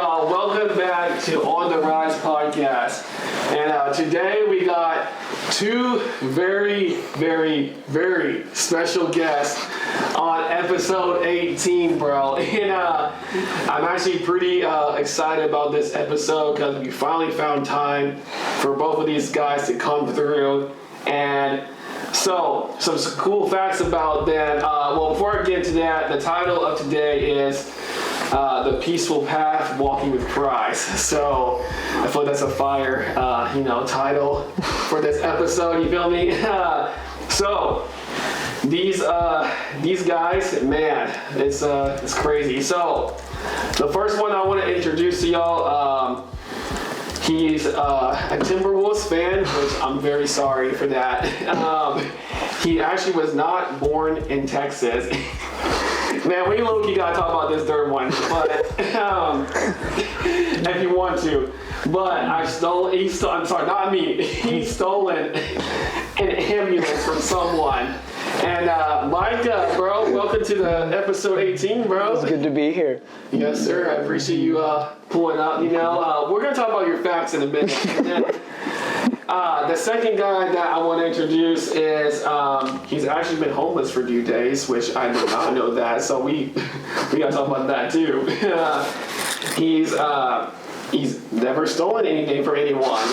y'all. Welcome back to On the Rise podcast. And today we got two very, very, very special guests on episode 18, bro. And I'm actually pretty excited about this episode because we finally found time for both of these guys to come through. And so, some cool facts about them. Well, before I get into that, the title of today is The Peaceful Path, Walking with Christ. So, I feel that's a fire, title for this episode, you feel me? So, these guys, man, it's crazy. So, the first one I want to introduce to y'all, he's a Timberwolves fan, which I'm very sorry for that. He actually was not born in Texas. Man, we low-key gotta talk about this third one, but if you want to. But he stolen an ambulance from someone. And Mike, bro, welcome to the episode 18, bro. It's good to be here. Yes, sir. I appreciate you pulling up. We're gonna talk about your facts in a minute. And then, the second guy that I want to introduce is he's actually been homeless for a few days, which I did not know that. So we gotta talk about that too. He's never stolen anything from anyone,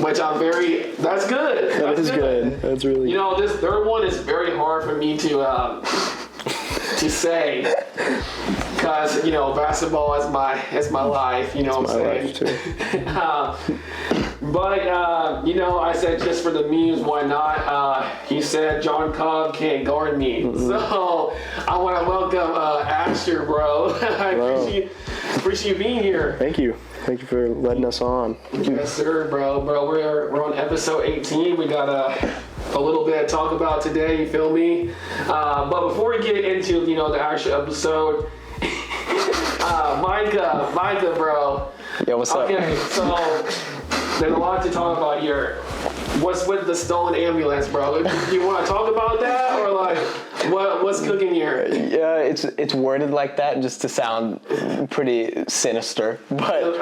which that's good. That is good. That's really good. This third one is very hard for me to say, because, basketball is my life, you know what I'm saying? But, I said just for the memes, why not? He said John Cobb can't guard me. Mm-hmm. So I want to welcome Asher, bro. I appreciate you being here. Thank you. Thank you for letting us on. Yes, sir, bro. We're on episode 18. We got a little bit to talk about today, you feel me? But before we get into, the actual episode, Micah, bro. Yeah, what's up? Okay, so there's a lot to talk about here. What's with the stolen ambulance, bro? Do you want to talk about that, or what's cooking here? Yeah, it's worded like that just to sound pretty sinister. But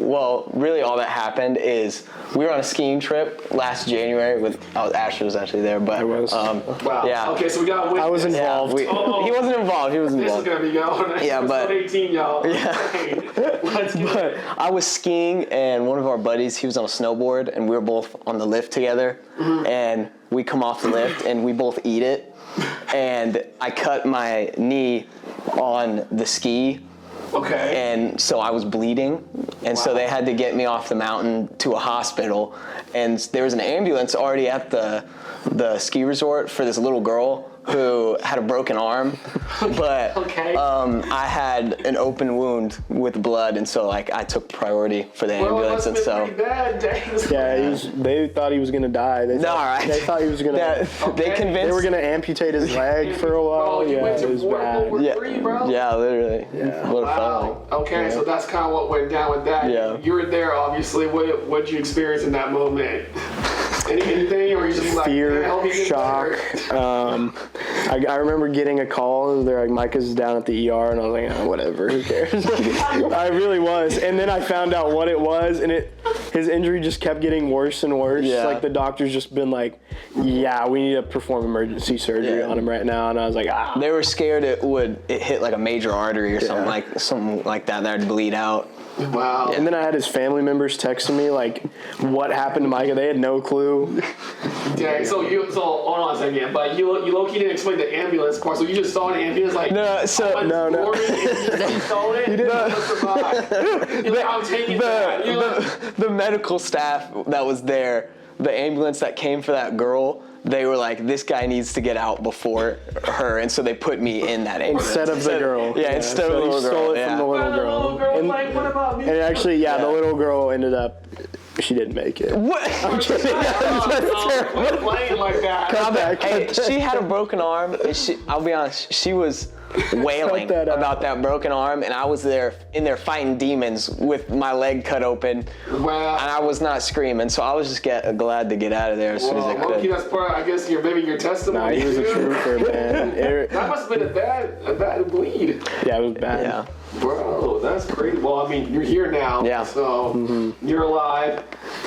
well, really, all that happened is we were on a skiing trip last January with Asher was actually there, but I was. Wow. Yeah. Okay, so we got. I was involved. He wasn't involved. He was involved. This is gonna be going. Yeah, but 18, y'all. Yeah. But I was skiing, and one of our buddies, he was on a snowboard, and we were both on the lift together, and we come off the lift, and we both eat it, and I cut my knee on the ski. Okay. And so I was bleeding, and so they had to get me off the mountain to a hospital, and there was an ambulance already at the ski resort for this little girl who had a broken arm, but I had an open wound with blood, and so I took priority for the ambulance, and so they thought he was gonna die. They thought he was gonna. They were gonna amputate his leg for a while. You went to World War III, bro? Yeah, literally. Yeah. What a wow. Okay, so that's kind of what went down with that. Yeah. You were there, obviously. What did you experience in that moment? Anything, or you just fear, shock. I remember getting a call. They're like, Micah's down at the ER, and I was like, oh, whatever, who cares? I really was. And then I found out what it was, and his injury just kept getting worse and worse. Yeah. Like the doctor's just been like, yeah, we need to perform emergency surgery on him right now. And I was like, ah. They were scared it hit like a major artery or something like that that'd bleed out. Wow. And then I had his family members texting me like, what happened to Micah? They had no clue. Yeah, so hold on a second, but you low-key didn't explain the ambulance part, so you just saw an ambulance like No. You saw it? You didn't. I'm taking that. The medical staff that was there, the ambulance that came for that girl, they were like, this guy needs to get out before her, and so they put me in that ambulance. Instead of the girl. Instead of the little girl. Stole it from the little girl. The little girl was like, what about me? And actually, the little girl ended up, she didn't make it. What? I'm kidding. Quit playing like that. Hey, she had a broken arm, and I'll be honest, she was wailing about that broken arm, and I was in there fighting demons with my leg cut open, and I was not screaming, so I was just glad to get out of there as soon as I could. That's part, I guess, maybe your testimony. Nah, he was a trooper, man. That must have been a bad bleed. Yeah, it was bad. Yeah. Bro, that's crazy. Well, I mean, you're here now. Yeah. So, you're alive.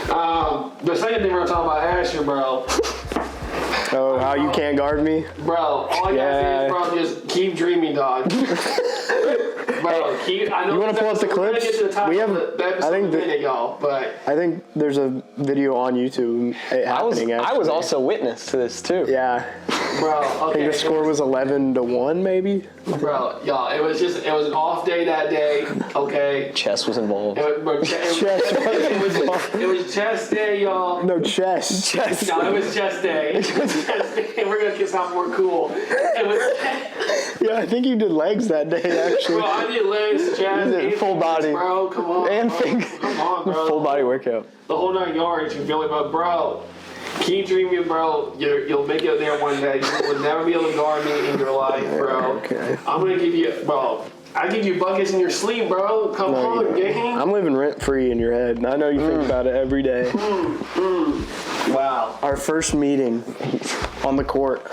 The second thing we're talking about Asher, bro. Oh, how you can't guard me? Bro, all I gotta say is, bro, just keep dreaming, dog. Bro, I know You want to pull up the clips? We have the episode I think in a minute, y'all, but I think there's a video on YouTube happening. I was also witness to this too. Yeah. bro, I okay. think the score was 11-1, maybe. Bro, y'all, it was an off day that day, okay? Chess was involved. It was chess day, y'all. No, chess. No, it was chess day. We're gonna get something more cool. It was, Yeah, I think you did legs that day, actually. bro, I did legs, chest, and full body. bro. Come on, And bro. fingers. Come on, bro. Full body workout. The whole 9 yards. You feel it, but bro, keep dreaming, bro. You'll make it there one day. You will never be able to guard me in your life, bro. Okay. I'm gonna give you, bro. I give you buckets in your sleep, bro. Come on, gang. I'm living rent-free in your head, and I know you think about it every day. Wow, Our first meeting on the court.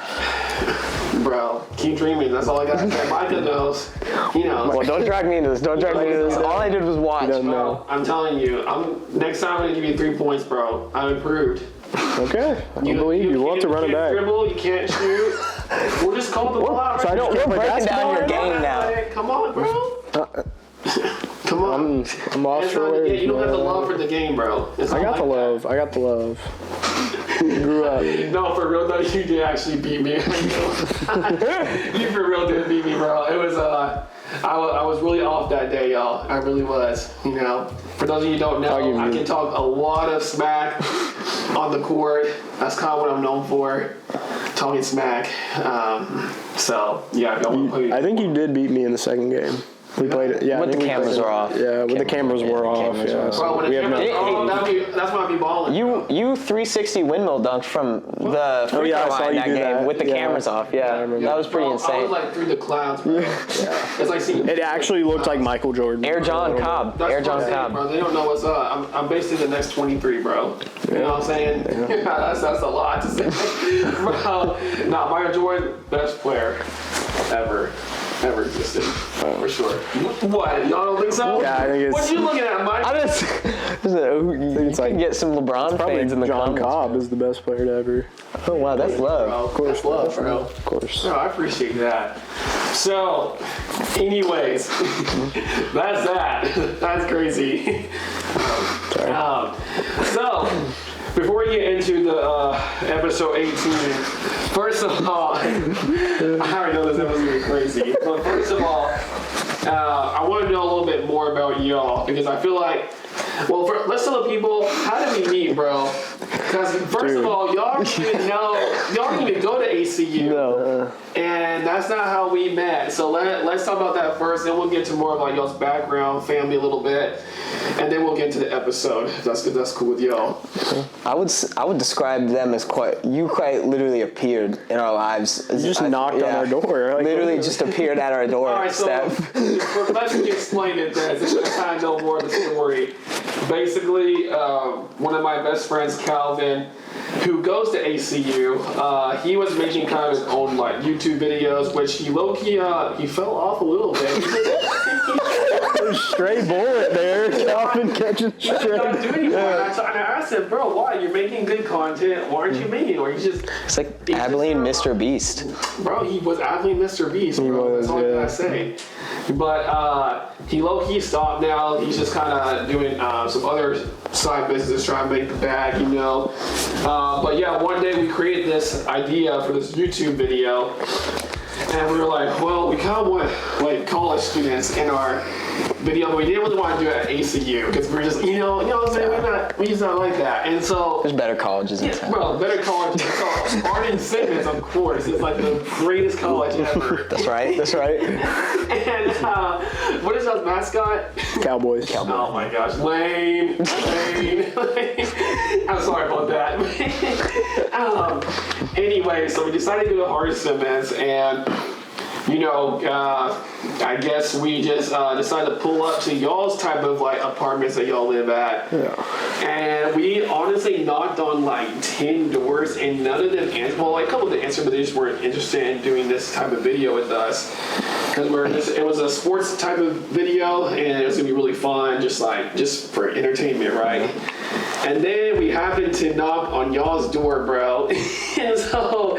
bro. Keep dreaming. That's all I got to say. Micah knows. He knows. Well, don't drag me into this. Don't drag me into this. All I did was watch. doesn't know. Bro, I'm telling you. Next time I'm gonna give you 3 points, bro. I'm improved. Okay, I believe you. We'll have to run it back. You can't dribble. You can't shoot. We'll just call the ball out. So I don't You're care for breaking down your basketball. game now. Come on, bro. Come on. I'm lost It's for not the game. words. You don't have the man. love for the game, bro. It's I not got the like that. love. I got the love. Grew up. No, for real though, you did actually beat me. You for real did beat me, bro. It was I was really off that day, y'all. I really was. You know, for those of you who don't I'll give know, I you- can talk a lot of smack on the court. That's kind of what I'm known for, talking smack. So yeah, if y'all want to play. I think you did beat me in the second game. We played it. Yeah, I When think the we cameras played it. are off. Yeah, when the cameras were the off. cameras Yeah. are off. Bro, when the We have camera's no- on, that's when I be balling. You 360 windmill dunked from the free yeah, I throw saw line you that do game that. with the Yeah. cameras off. I Yeah, remember. that was pretty Bro, I insane. was like through the clouds, bro. It's like seeing. It actually looked like Michael Jordan. Air John Cobb. That's Air what I'm John saying, Cobb. bro. They don't know what's up. I'm basically the next 23, bro. You know what I'm saying? that's a lot to say. Bro, nah, Michael Jordan, best player ever existed. For sure. What? Y'all don't think so? Yeah, I think it's- What you looking at, Mike? I just, you it's like- can get some LeBron Probably fans in the John comments. Cobb is the best player to ever. Oh wow, that's love. Of course, love, bro. Of course. No, I appreciate that. So, anyways, that's that. That's crazy. Sorry. So, before we get into the episode 18, first of all, I already know this episode is crazy, but first of all, I want to know a little bit more about y'all because I feel like, well, let's tell the people, how did we meet, bro? Because first Dude. of all, y'all didn't even go to ACU. No. And that's not how we met. So let's talk about that first, then we'll get to more of like y'all's background, family a little bit, and then we'll get into the episode. If that's cool with y'all. I would describe them as quite literally appeared in our lives. You just knocked on our door. Like, Literally just appeared at our door. All right, so let me explain it then. So you kind of know more of the story. Basically, one of my best friends, Calvin, who goes to ACU, he was making kind of his own like YouTube videos, which he low-key, he fell off a little bit. Stray bullet there. Calvin catching He doesn't stray. do anymore. And I asked him, bro, why? You're making good content. Why aren't you making it? Or you just, It's like Abilene Mr. Beast. bro, he was Abilene Mr. Beast, bro. That's all I yeah. gotta say. But he low-key stopped now. He's just kind of doing some other side business, trying to make the bag, you know. But yeah, one day we created this idea for this YouTube video. And we were like, well, we kind of want like college students in our video, but we didn't really want to do it at ACU because we're just, you know what I'm saying? We just not like that. And so, There's better colleges in yeah, town. bro, better college. So, Arden Simmons, of course, is like the greatest college ever. That's right. That's right. And what is our mascot? Cowboys. Oh my gosh, Lane. I'm sorry about that. Anyway, so we decided to go to Arden Simmons, and I guess we just decided to pull up to y'all's type of like apartments that y'all live at. Yeah. And we honestly knocked on like 10 doors, and none of them answered. Well, like a couple of them answered, but they just weren't interested in doing this type of video with us. Because it was a sports type of video, and it was gonna be really fun, just for entertainment, right? And then we happened to knock on y'all's door, bro. And so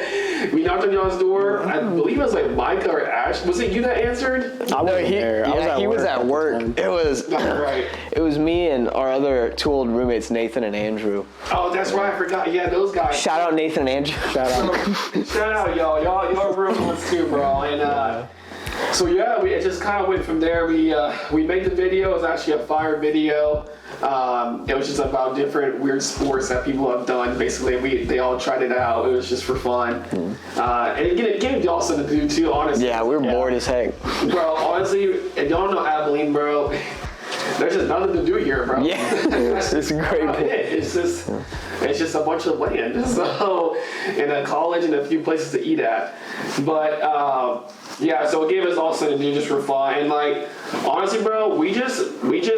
we knocked on y'all's door. I believe it was like Micah or Ash. Was it you that answered? I wasn't there. He was at work. It was Right. It was me and our other two old roommates, Nathan and Andrew. Oh, that's right. I forgot. Yeah, those guys. Shout out Nathan and Andrew. Shout out. Shout out, y'all. Y'all real ones too, bro. And so yeah, it just kind of went from there. We made the video. It was actually a fire video. It was just about different weird sports that people have done. Basically, they all tried it out. It was just for fun. And it gave y'all something to do too, honestly. Yeah, we were bored as heck. Bro, honestly, if y'all know Abilene, bro, there's just nothing to do here, bro. Yeah, it's a great place. It's just a bunch of land. So, and a college and a few places to eat at. But yeah, so it gave us all something to do just for fun. And like, honestly, bro, we just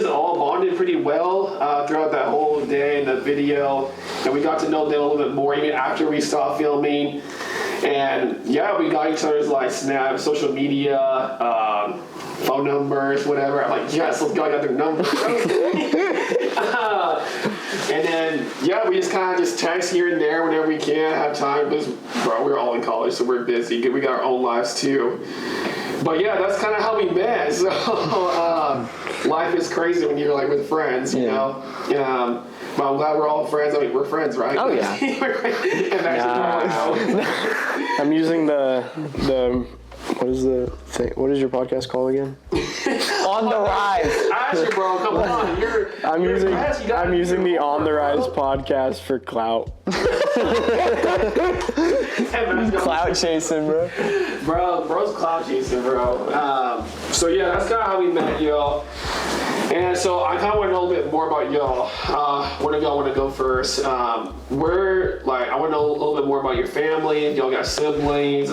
all bonded pretty well throughout that whole day in the video, and we got to know them a little bit more even after we stopped filming. And yeah, we got each other's like Snap, social media, phone numbers, whatever. I'm like, yes, let's go. I got their numbers. And then yeah, we just kind of just text here and there whenever we can, have time, because bro, we're all in college, so we're busy. We got our own lives too. But yeah, that's kind of how we met. So life is crazy when you're like with friends, you know. But I'm glad we're all friends. I mean, we're friends, right? Oh yeah. I'm using the what is the thing? What is your podcast called again? On the Rise. Actually, bro, come on. I'm using the On the Rise podcast for clout. Clout chasing, bro. Bro's clout chasing, bro. So yeah, that's kind of how we met, y'all. And so I kind of want to know a little bit more about y'all. One of y'all want to go first. I want to know a little bit more about your family. Y'all got siblings.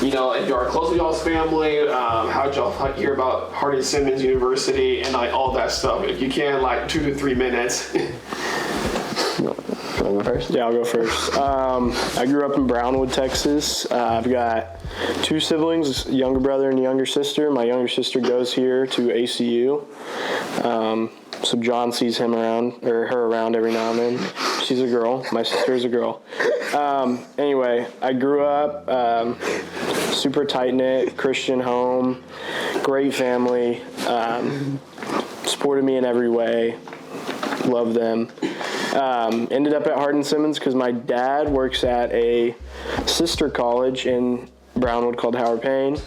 If y'all are close to y'all's family, how'd y'all hear about Hardin-Simmons University and like all that stuff? If you can, like 2 to 3 minutes. I'll go first? Yeah, I'll go first. I grew up in Brownwood, Texas. I've got 2 siblings, a younger brother and a younger sister. My younger sister goes here to ACU. So John sees her around every now and then. She's a girl. My sister is a girl. Anyway, I grew up super tight-knit, Christian home, great family, supported me in every way, love them. Ended up at Hardin-Simmons because my dad works at a sister college in Brownwood called Howard Payne,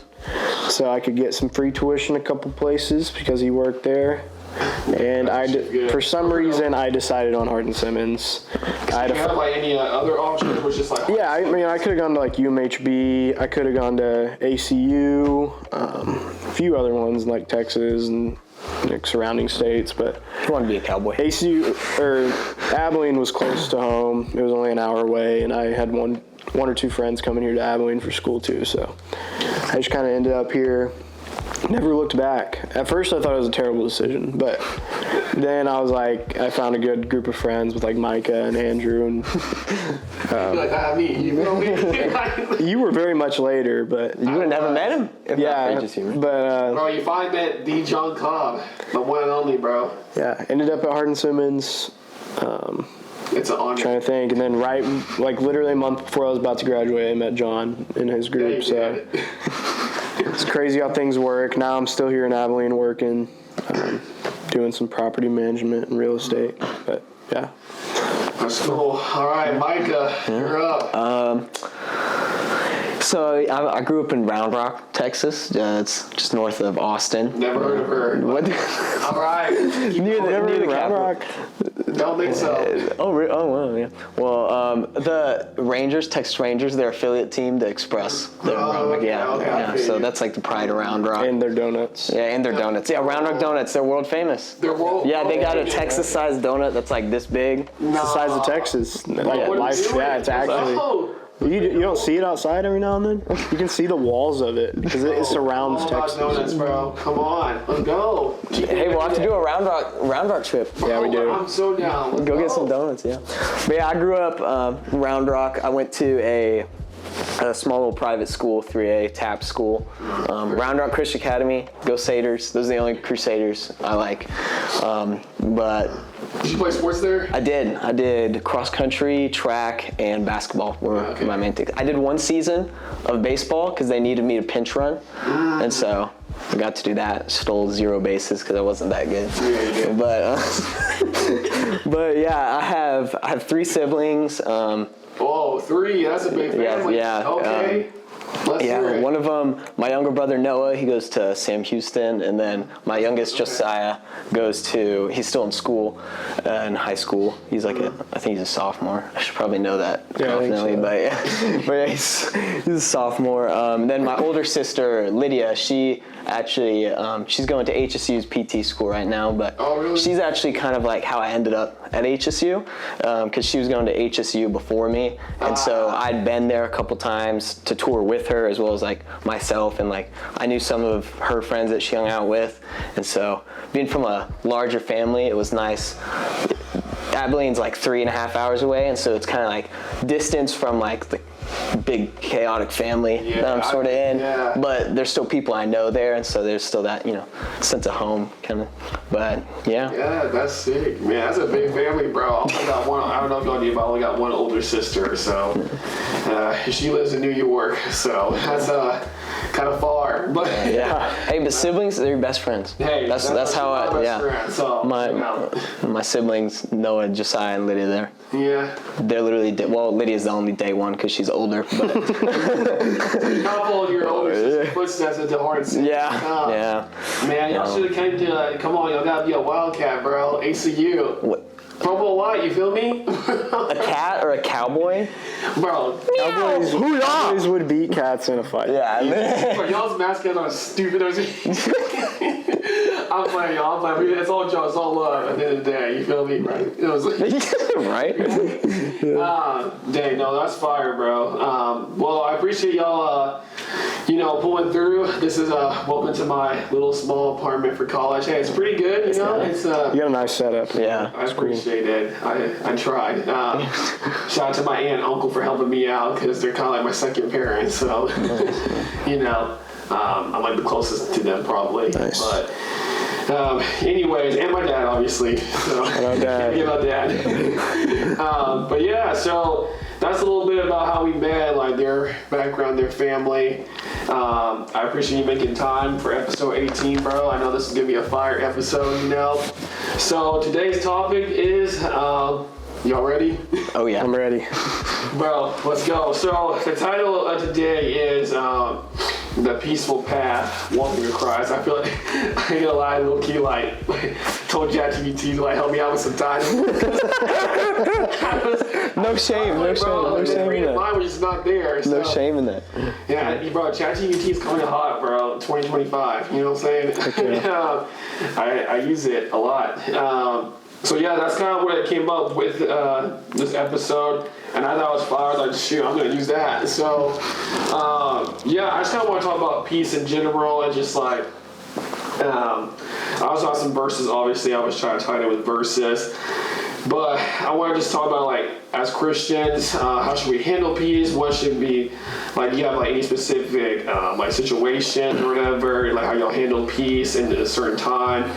so I could get some free tuition a couple places because he worked there. And for some reason, I decided on Hardin-Simmons. Did you have like any other options? It was just like yeah, I mean, I could have gone to like UMHB. I could have gone to ACU. A few other ones like Texas and like surrounding states, but I want to be a cowboy. ACU or Abilene was close to home. It was only an hour away, and I had one or two friends coming here to Abilene for school too. So I just kind of ended up here. Never looked back. At first I thought it was a terrible decision, but then I was like, I found a good group of friends with like Micah and Andrew and me, you feel me? you were very much later, but you would have never met him. Bro, you finally met the John Cobb, the one and only, bro. Yeah, ended up at Hardin-Simmons. It's an honor. Trying to think, and then literally a month before I was about to graduate, I met John in his group. So it's crazy how things work. Now I'm still here in Abilene working, doing some property management and real estate. But yeah. That's cool. All right, Micah, you're up. So I grew up in Round Rock, Texas. It's just north of Austin. Never heard of her. What? All right. Near the Round Rock. Don't think so. Oh, wow, yeah. Well, the Rangers, Texas Rangers, their affiliate team, the Express. They're in Round Rock. Yeah. So that's like the pride of Round Rock. And their donuts. Yeah, and their donuts. Yeah, Round Rock donuts. They're world famous. They're world. Yeah, they got a Texas-sized donut that's like this big. It's the size of Texas. Like what life. Yeah, it's actually. You don't see it outside every now and then? You can see the walls of it because it surrounds Texas. Donuts, bro. Come on, let's go. Hey, we'll have to do a Round Rock trip. Yeah, we do. I'm so down. Let's Go get some donuts, yeah. But yeah, I grew up Round Rock. I went to a small little private school, 3A TAP school. Round Rock Christian Academy. Go Crusaders. Those are the only Crusaders I like. But did you play sports there? I did cross country, track, and basketball were my main things. I did one season of baseball because they needed me to pinch run, and so I got to do that. Stole 0 bases because I wasn't that good. Yeah. But yeah, I have 3 siblings. Oh, 3. That's a big family. Yeah. Okay. Let's hear it. One of them, my younger brother Noah, he goes to Sam Houston, and then my youngest Josiah he's still in school, in high school. He's like I think he's a sophomore. I should probably know that confidently, but yeah, he's a sophomore. Then my older sister Lydia, she actually she's going to HSU's PT school right now, but she's actually kind of like how I ended up at HSU, because she was going to HSU before me, and so I'd been there a couple times to tour with her, as well as like myself, and like I knew some of her friends that she hung out with, and so being from a larger family, it was nice. Abilene's like 3.5 hours away, and so it's kind of like distance from like the big chaotic family that I'm sort of in, but there's still people I know there, and so there's still that sense of home kind of. But yeah, that's sick, man. That's a big family, bro. I got one. I don't know if y'all knew, but I only got one older sister, so she lives in New York, so that's kind of far, but Hey, but siblings, they're your best friends. Hey, that's how I friend, so, my siblings Noah, Josiah, and Lydia. They're literally Lydia's the only day one because she's older. But how old your older sister's footsteps at the hard seat. Man, y'all should have came to. Come on, y'all gotta be a Wildcat, bro. ACU. What? Purple white, you feel me? A cat or a cowboy? Bro, Cowboys would beat cats in a fight. y'all's mascots are stupid. I'm playing, y'all. I'm playing. It's all jokes, it's all love at the end of the day. You feel me? Right? It was right? Dang, no, that's fire, bro. Well, I appreciate y'all, pulling through. This is welcome to my little small apartment for college. Hey, it's pretty good, It's you got a nice setup. Yeah, I appreciate it. I tried. Shout out to my aunt and uncle for helping me out because they're kind of like my second parents. So, I'm like the closest to them probably. Nice. But anyways, and my dad obviously. So can't forget about dad. But yeah, so that's a little bit about how we met, like their background, their family. I appreciate you making time for episode 18, bro. I know this is gonna be a fire episode, So today's topic is, y'all ready? Oh yeah, I'm ready. Bro, let's go. So the title of today is The Peaceful Path, Walking with Christ. I feel like I ain't gonna lie, low-key told ChatGPT to help me out with some time. No shame in that. Mine was just not there. So. No shame in that. Yeah, bro, ChatGPT is coming hot, bro. 2025. You know what I'm saying? I use it a lot. So yeah, that's kind of what it came up with this episode, and I thought it was fire. I was like, shoot, I'm gonna use that. So I just kind of want to talk about peace in general, and just I also have some verses. Obviously, I was trying to tie it with verses, but I want to just talk about as Christians, how should we handle peace? What should be do you have any specific situation or whatever, how y'all handle peace in a certain time,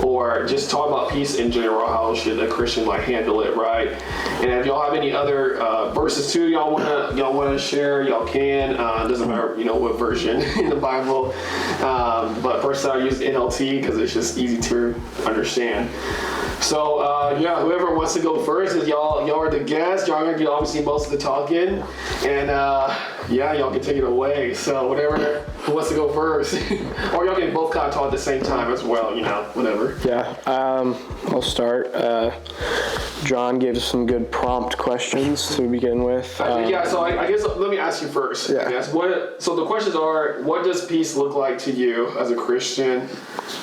or just talk about peace in general? How should a Christian handle it, right? And if y'all have any other verses too y'all wanna share, y'all can. Doesn't matter what version in the Bible, but personally I use NLT because it's just easy to understand. So whoever wants to go first, is y'all are the guests. Y'all are gonna do obviously most of the talking, and y'all can take it away. So who wants to go first, or y'all can both kind of talk at the same time as well. Whatever. Yeah, I'll start. John gave us some good prompt questions to begin with. So I guess let me ask you first. Yeah. I guess so the questions are: what does peace look like to you as a Christian?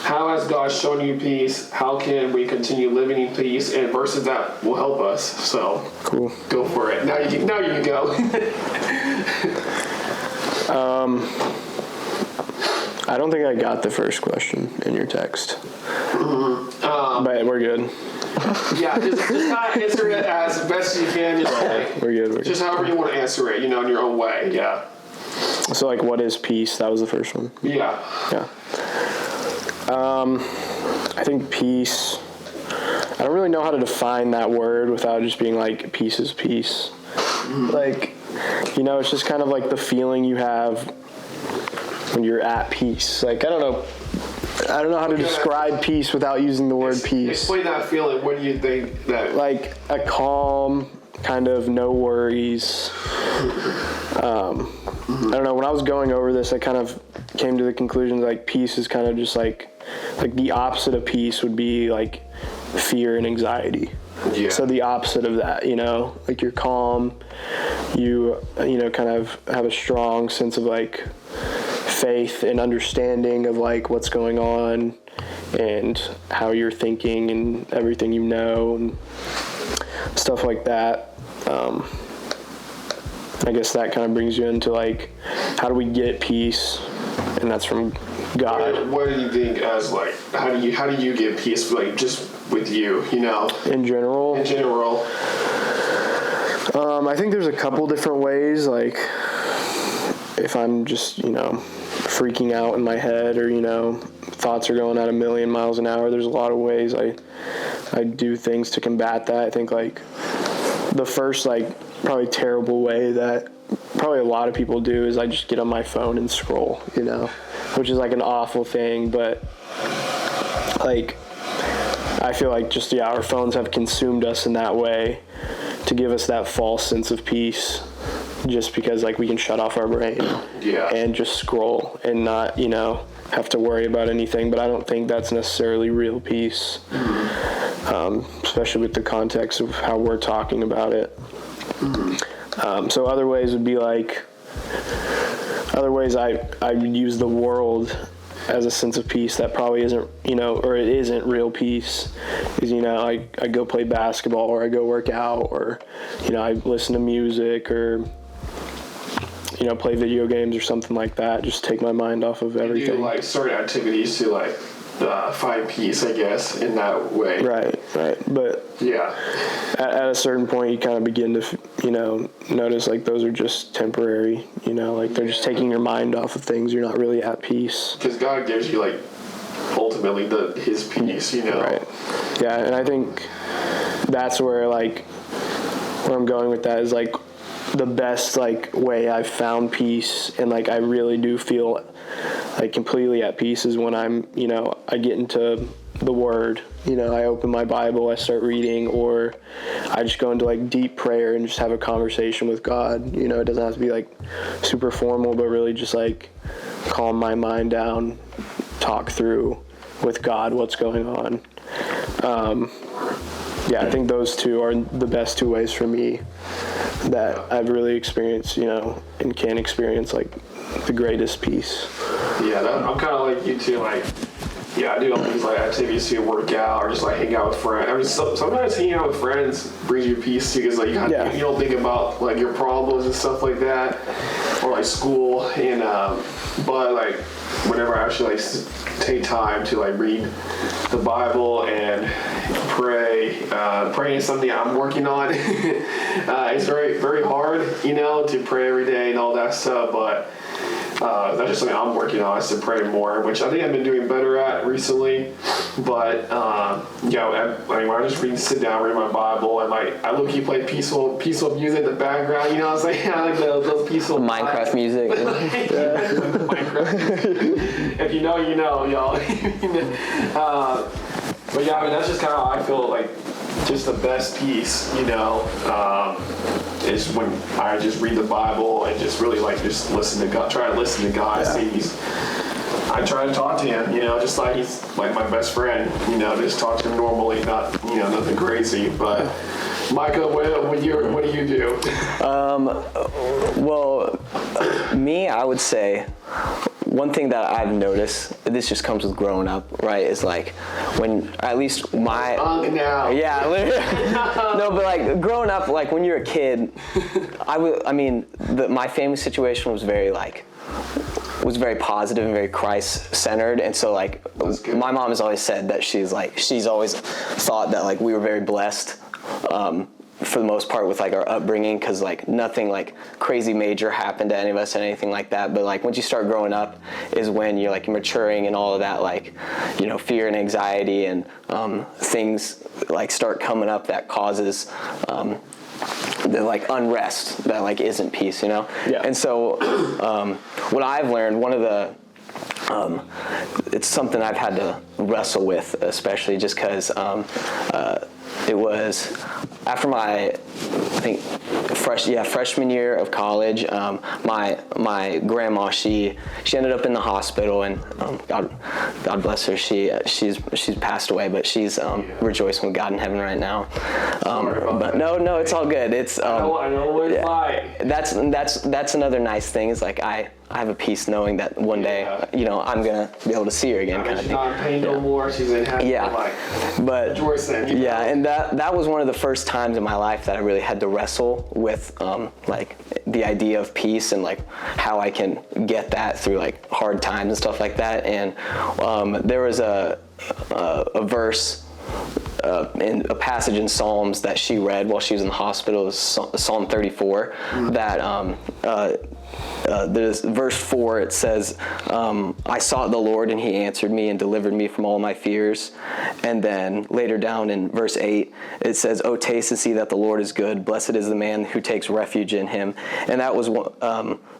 How has God shown you peace? How can we continue continue living in peace and verses that will help us. So Cool. go for it. Now you can go. I don't think I got the first question in your text. But we're good. Yeah, just kind of answer it as best as you can. Just We're good. just however you want to answer it, in your own way. Yeah. So, like, what is peace? That was the first one. Yeah. Yeah. I think peace, I don't really know how to define that word without just being like, peace is peace. Like, it's just kind of like the feeling you have when you're at peace. Like, I don't know how to describe peace without using the word peace. Explain that feeling. What do you think that? Like a calm, kind of no worries. I don't know. When I was going over this, I kind of came to the conclusion like peace is kind of just like the opposite of peace would be like fear and anxiety. Yeah. So the opposite of that, like you're calm, you kind of have a strong sense of like faith and understanding of like what's going on and how you're thinking and everything and stuff like that. I guess that kind of brings you into like, how do we get peace? And that's from God. What do you think as like, how do you get peace, like just with you, In general? In general. I think there's a couple different ways, like if I'm just, freaking out in my head or, thoughts are going at 1,000,000 miles an hour, there's a lot of ways I do things to combat that. I think like the first like probably terrible way that probably a lot of people do is I just get on my phone and scroll, which is like an awful thing, but like I feel like just our phones have consumed us in that way to give us that false sense of peace, just because like we can shut off our brain and just scroll and not have to worry about anything. But I don't think that's necessarily real peace, especially with the context of how we're talking about it. So other ways would be like, I would use the world as a sense of peace that probably isn't, or it isn't real peace. Is, I go play basketball or I go work out or, I listen to music or, play video games or something like that. Just take my mind off of everything. Do like certain activities to like find peace, I guess, in that way. Right. But yeah, at a certain point, you kind of begin to, notice like those are just temporary. Like they're just taking your mind off of things. You're not really at peace. Because God gives you like ultimately His peace, Right. Yeah, and I think that's where I'm going with that is like the best like way I've found peace and like I really do feel like completely at peace is when I'm, I get into the Word, I open my Bible, I start reading, or I just go into like deep prayer and just have a conversation with God. It doesn't have to be like super formal, but really just like calm my mind down, talk through with God what's going on. I think those two are the best two ways for me that I've really experienced, and can experience like the greatest peace. Yeah, I'm kind of like you too. Like, I do all these like activities to work out or just like hang out with friends. I mean, sometimes hanging out with friends brings you peace too, because like you don't think about like your problems and stuff like that, or like school. And but like whenever I actually like take time to like read the Bible and pray, praying is something I'm working on. It's very, very hard, to pray every day and all that stuff, but that's just something I'm working on, is to pray more, which I think I've been doing better at recently. But I when I sit down, read my Bible, and I low-key play peaceful music in the background. I was like, I like those peaceful Minecraft music. Minecraft. If you know, y'all. But yeah, I mean, that's just kind of how I feel like just the best peace, is when I just read the Bible and just really like just listen to God, try to listen to God. I try to talk to Him, just like He's like my best friend, just talk to Him normally, not, nothing crazy. But Micah, what do you do? Well, me, I would say one thing that I've noticed, this just comes with growing up, right, is like when, at least my... now. Yeah, no, but like growing up, like when you're a kid, my family situation was very very positive and very Christ-centered, and so like my mom has always said that she's always thought that like we were very blessed for the most part with like our upbringing, because like nothing like crazy major happened to any of us and anything like that. But like once you start growing up is when you're like maturing and all of that, like, you know, fear and anxiety and things like start coming up that causes the like unrest that like isn't peace, you know? Yeah. And so what I've learned, one of the it's something I've had to wrestle with, especially just because it was after my, I think, freshman year of college. My grandma, she ended up in the hospital, and God bless her. She's passed away, but she's rejoicing with God in heaven right now. But no, it's all good. It's I know what it's like. That's another nice thing, is like I have a peace knowing that one day, you know, I'm gonna be able to see her again, kind of she's thing. not in pain no more. She's in heaven. But rejoicing. Yeah, and that was one of the first times in my life that I really had to wrestle with like the idea of peace and like how I can get that through like hard times and stuff like that. And there was a verse. In a passage in Psalms that she read while she was in the hospital, it was Psalm 34, that there's verse 4, it says, I sought the Lord and he answered me and delivered me from all my fears. And then later down in verse 8, it says, oh, taste and see that the Lord is good. Blessed is the man who takes refuge in him. And that was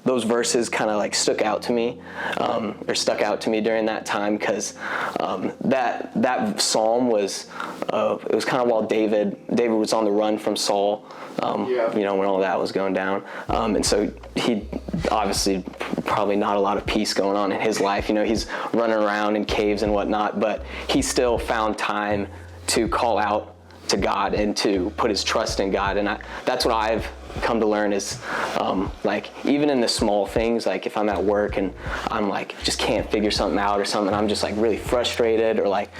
those verses kind of like stuck out to me during that time, because that psalm was it was kind of while David was on the run from Saul, you know, when all that was going down, and so he obviously probably not a lot of peace going on in his life. You know, he's running around in caves and whatnot, but he still found time to call out to God and to put his trust in God. And that's what I've come to learn is like even in the small things, like if I'm at work and I'm like just can't figure something out or something, I'm just like really frustrated, or like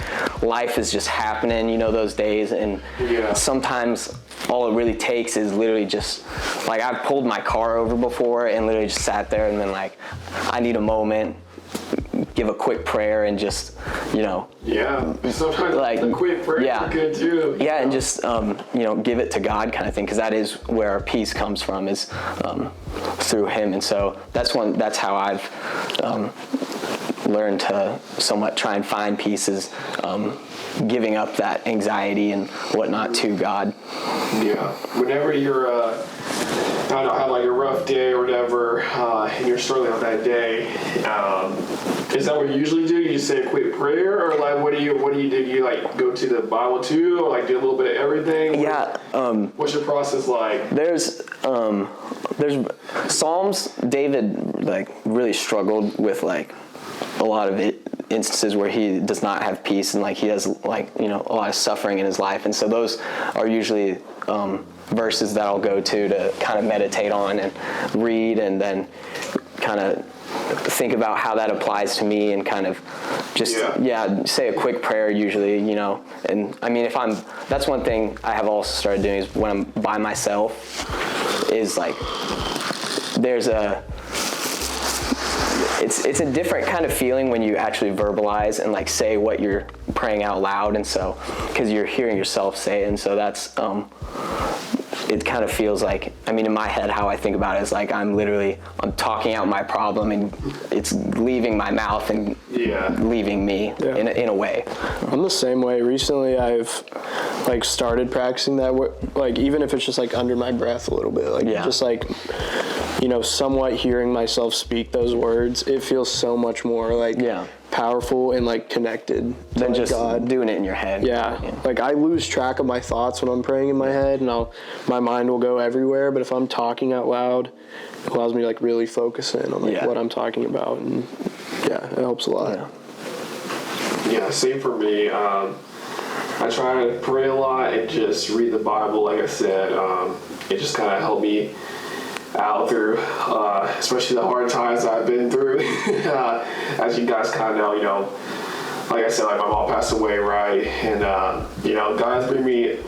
life is just happening, you know, those days. And sometimes all it really takes is literally just like, I've pulled my car over before and literally just sat there and been like, I need a moment, give a quick prayer and just, you know. Yeah, sometimes like a quick prayer is good too. Yeah, and just, you know, give it to God kind of thing, because that is where our peace comes from, is through him. And so that's how I've learned to somewhat try and find peace, is giving up that anxiety and whatnot to God. Yeah, whenever you're I don't know, have like a rough day or whatever, and you're struggling on that day, is that what you usually do? You say a quick prayer, or like what do you do? You like go to the Bible too, or like do a little bit of everything? Yeah. What's your process like? There's Psalms. David like really struggled with like a lot of instances where he does not have peace, and like he has like, you know, a lot of suffering in his life, and so those are usually verses that I'll go to kind of meditate on and read, and then kind of think about how that applies to me, and kind of just say a quick prayer usually, you know. And I mean, that's one thing I have also started doing, is when I'm by myself, is like it's a different kind of feeling when you actually verbalize and like say what you're praying out loud, and so because you're hearing yourself say it, and so that's it kind of feels like, I mean, in my head, how I think about it is like I'm talking out my problem, and it's leaving my mouth and leaving me in a way. I'm the same way. Recently, I've like started practicing that, like even if it's just like under my breath a little bit, like just like, you know, somewhat hearing myself speak those words, it feels so much more like powerful and like connected than to just God. Doing it in your head. Yeah, like I lose track of my thoughts when I'm praying in my head, and my mind will go everywhere. But if I'm talking out loud, it allows me to like really focus in on like what I'm talking about, and it helps a lot. Yeah, same for me. I try to pray a lot and just read the Bible. Like I said, it just kind of helped me out through, especially the hard times I've been through. As you guys kind of know, like I said, like my mom passed away, right? And God's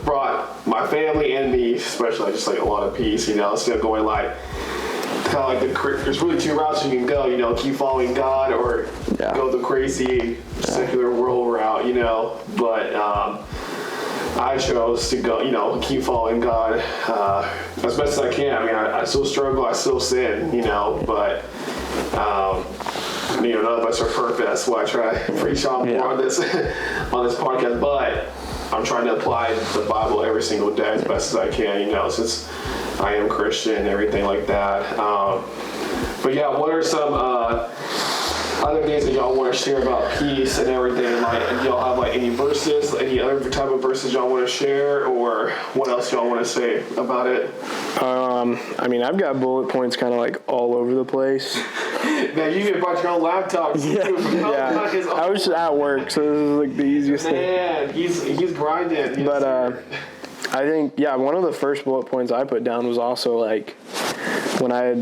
brought my family and me, especially, just like a lot of peace. Instead of going like kind of like there's really two routes you can go. Keep following God or go the crazy secular world route. But I chose to go, keep following God as best as I can. I mean, I still struggle, I still sin, but none of us are perfect. That's why I try to preach on more on this podcast. But I'm trying to apply the Bible every single day as best as I can, since I am Christian and everything like that. But yeah, what are some other things that y'all want to share about peace and everything? Like, y'all have like any verses, any other type of verses y'all want to share, or what else y'all want to say about it? I mean, I've got bullet points kind of like all over the place. Man, you even brought your own laptop. I was just at work, so this is like the easiest thing. Man, he's grinding. But I think, one of the first bullet points I put down was also like when I had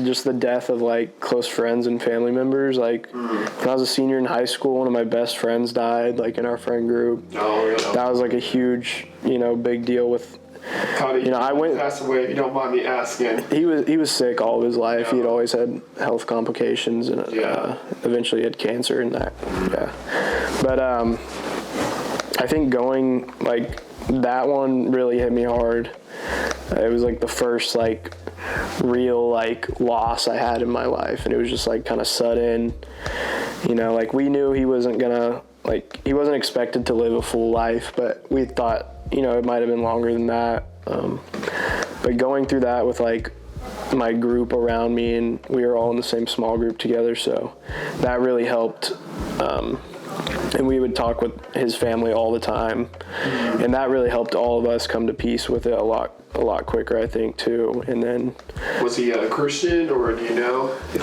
just the death of like close friends and family members. Like when I was a senior in high school, one of my best friends died, like in our friend group. Oh, really? That was like a huge, big deal with. I went passed away. If you don't mind me asking. He was sick all of his life. He had always had health complications, and eventually had cancer and that. Yeah, but I think going like that one really hit me hard. It was like the first like real like loss I had in my life, and it was just like kind of sudden. Like we knew he wasn't expected to live a full life, but we thought it might have been longer than that. But going through that with like my group around me, and we were all in the same small group together, so that really helped. And we would talk with his family all the time, and that really helped all of us come to peace with it a lot quicker, I think, too. And then, was he a Christian, or do you know? Do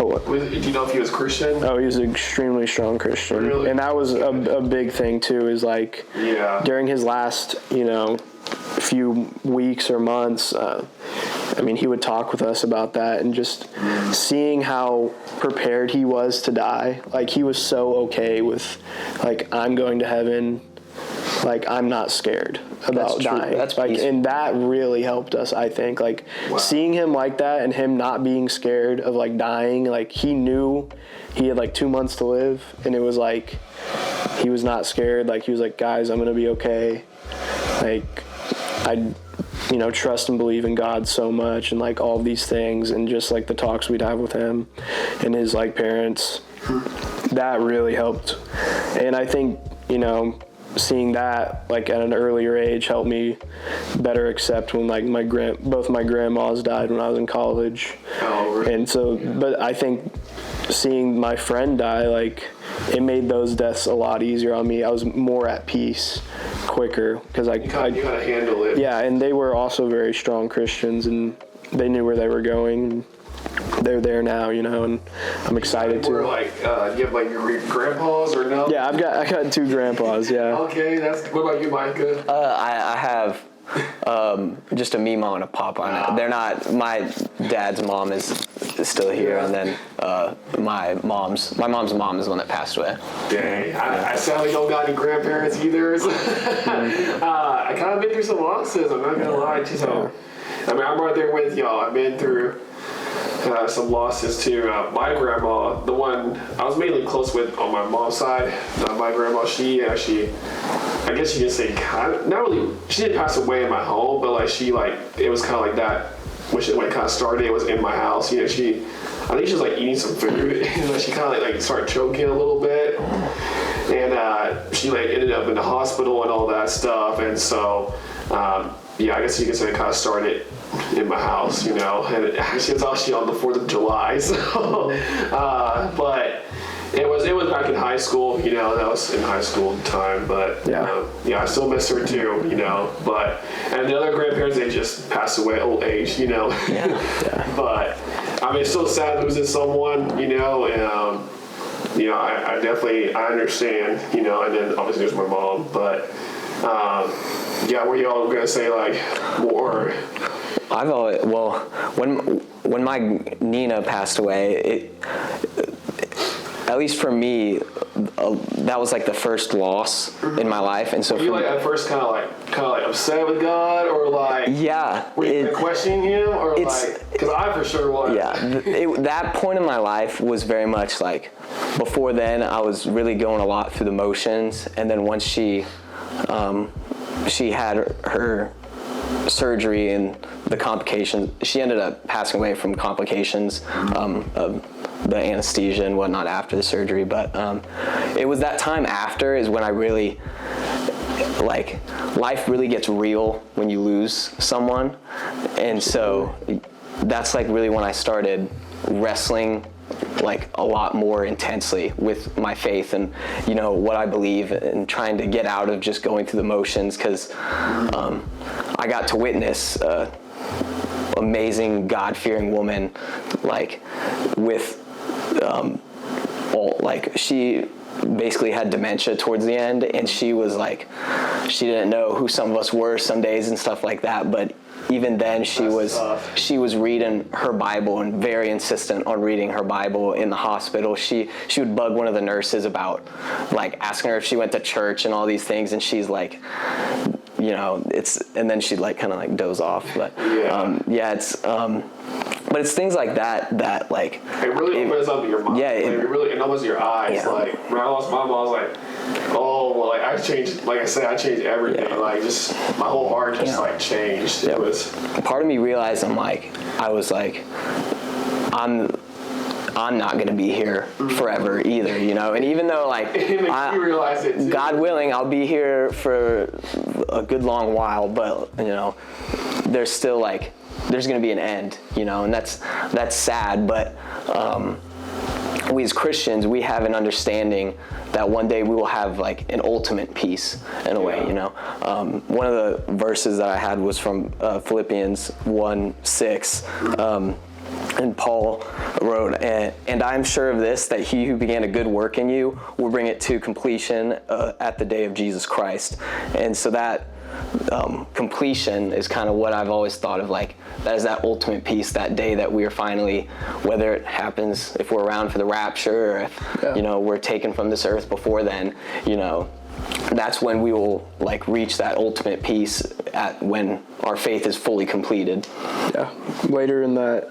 you know if he was Christian? Oh, he was an extremely strong Christian. Really? And that was a big thing too. Is like during his last, few weeks or months. He would talk with us about that, and just seeing how prepared he was to die. Like, he was so okay with, like, I'm going to heaven. Like, I'm not scared about dying. That's like, and that really helped us, I think. Like, seeing him like that and him not being scared of, like, dying. Like, he knew he had, like, 2 months to live, and it was, like, he was not scared. Like, he was like, guys, I'm going to be okay. Like, I trust and believe in God so much, and like all these things, and just like the talks we'd have with him and his like parents, that really helped. And I think, seeing that like at an earlier age helped me better accept when like both my grandmas died when I was in college. Oh, really? And so, but I think seeing my friend die, like, it made those deaths a lot easier on me. I was more at peace quicker because you gotta handle it. Yeah, and they were also very strong Christians, and they knew where they were going. They're there now, and I'm excited to. Like, do you have like your grandpas or no? Yeah, I got 2 grandpas. Yeah. Okay, what about you, Micah? I have just a Mima and a Papa on it. They're not. My dad's mom is still here, and then my mom's mom is the one that passed away. Dang, I sadly don't got any grandparents either. So I kind of been through some losses. I'm not gonna lie to you. So, I'm right there with y'all. I've been through some losses too. My grandma, the one I was mainly close with on my mom's side, my grandma, she actually, I guess you can say, not really, she didn't pass away in my home, but it was kind of like that, when it kind of started, it was in my house. I think she was like eating some food, and she kind of like started choking a little bit, and she like ended up in the hospital and all that stuff, and so, I guess you could say it kind of started in my house, and actually it's actually on the 4th of July, so, but it was back in high school, that was in high school time, but, I still miss her too, but, and the other grandparents, they just passed away at old age, but, it's still sad losing someone, and, I definitely, I understand, and then obviously there's my mom, but, were y'all gonna say like more? I've always, when when my Nina passed away, at least for me, that was like the first loss in my life, and so were you like at first kind of like upset with God, or like were you questioning Him, or like, because I for sure was. That point in my life was very much like, before then I was really going a lot through the motions, and then once she had her surgery and the complications, she ended up passing away from complications of the anesthesia and whatnot after the surgery, but it was that time after is when I really, like, life really gets real when you lose someone, and so that's like really when I started wrestling like a lot more intensely with my faith and, you know, what I believe, and trying to get out of just going through the motions, because I got to witness amazing God-fearing woman, like, with she basically had dementia towards the end, and she was like, she didn't know who some of us were some days and stuff like that, but even then she was reading her Bible, and very insistent on reading her Bible in the hospital. She would bug one of the nurses about, like, asking her if she went to church and all these things, and she's like, you know, and then she'd like kind of like doze off, but but it's things like that like it really opens up your mind. Yeah, it opens your eyes. Yeah. Like when I lost my mom, I was like, oh well, like I changed. Like I said, I changed everything. Yeah. Like just my whole heart just like changed. Yeah. It was. Part of me realized I was like, I'm not going to be here forever either, you know. And even though, like, you realize it too. God willing, I'll be here for a good long while, but, you know, there's still, like, there's going to be an end, you know, and that's sad. But we as Christians, we have an understanding that one day we will have, like, an ultimate peace in a way, you know. One of the verses that I had was from Philippians 1:6. And Paul wrote, and I'm sure of this, that he who began a good work in you will bring it to completion at the day of Jesus Christ. And so that completion is kind of what I've always thought of, like, that is that ultimate peace, that day that we are finally, whether it happens if we're around for the rapture, or if, you know, we're taken from this earth before then, you know, that's when we will, like, reach that ultimate peace at when our faith is fully completed. Yeah. Later in that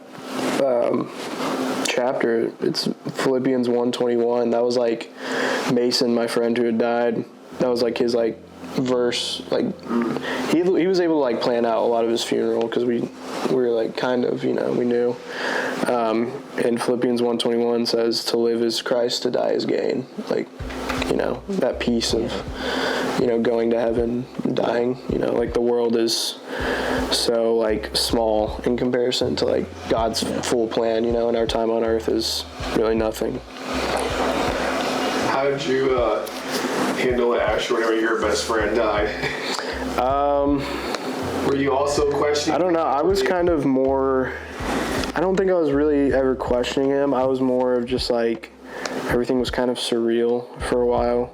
chapter, it's Philippians 1:21. That was like Mason, my friend who had died. That was like his like verse. Like he was able to like plan out a lot of his funeral, because we were like kind of, you know, we knew. And Philippians 1:21 says, "To live is Christ, to die is gain." Like, you know, that piece of, you know, going to heaven, dying. You know, like the world is so like small in comparison to like God's full plan, you know, and our time on earth is really nothing. How did you handle it, Asher, whenever your best friend died? Were you also questioning? I don't know. I was kind of more, I don't think I was really ever questioning him. I was more of just like, everything was kind of surreal for a while.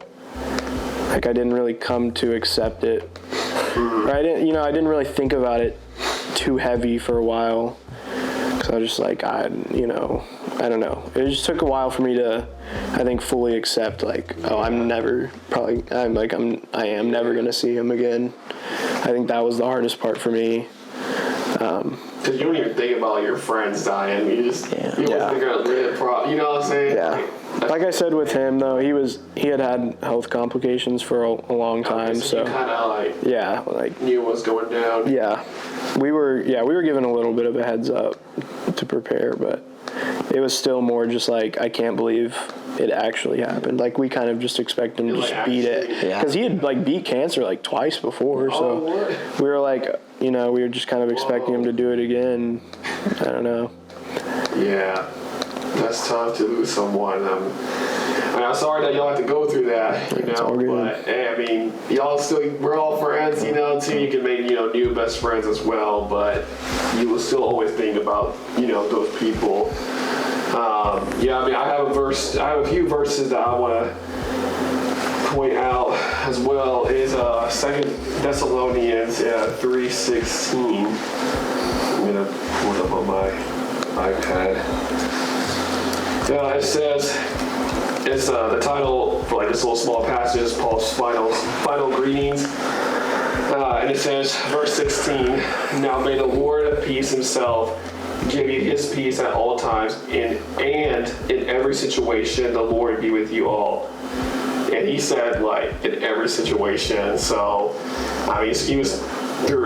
Like I didn't really come to accept it. Or I didn't really think about it too heavy for a while, because I was just like, I don't know. It just took a while for me to, I think, fully accept, like, oh, I am never gonna see him again. I think that was the hardest part for me. Because you don't even think about your friends dying. You just you always think about it. You know what I'm saying? Yeah. Like I said with him, though, he had health complications for a long time. So you kind of like knew what was going down. Yeah, we were given a little bit of a heads up to prepare, but it was still more just like, I can't believe it actually happened. Like we kind of just expect him to just beat it, because he had like beat cancer like twice before. So we were like, we were just kind of expecting him to do it again. I don't know. Yeah. That's tough to lose someone. I'm sorry that y'all have to go through that, but hey, I mean, we're all friends, too. You can make, new best friends as well, but you will still always think about, those people. I have a few verses that I want to point out as well. Is 2 Thessalonians 3:16. I'm going to pull it up on my iPad. It says, it's the title for like this little small passage is Paul's final greetings. And it says, verse 16, now may the Lord of peace himself give you his peace at all times, and in every situation the Lord be with you all. And he said, like, in every situation. So, I mean,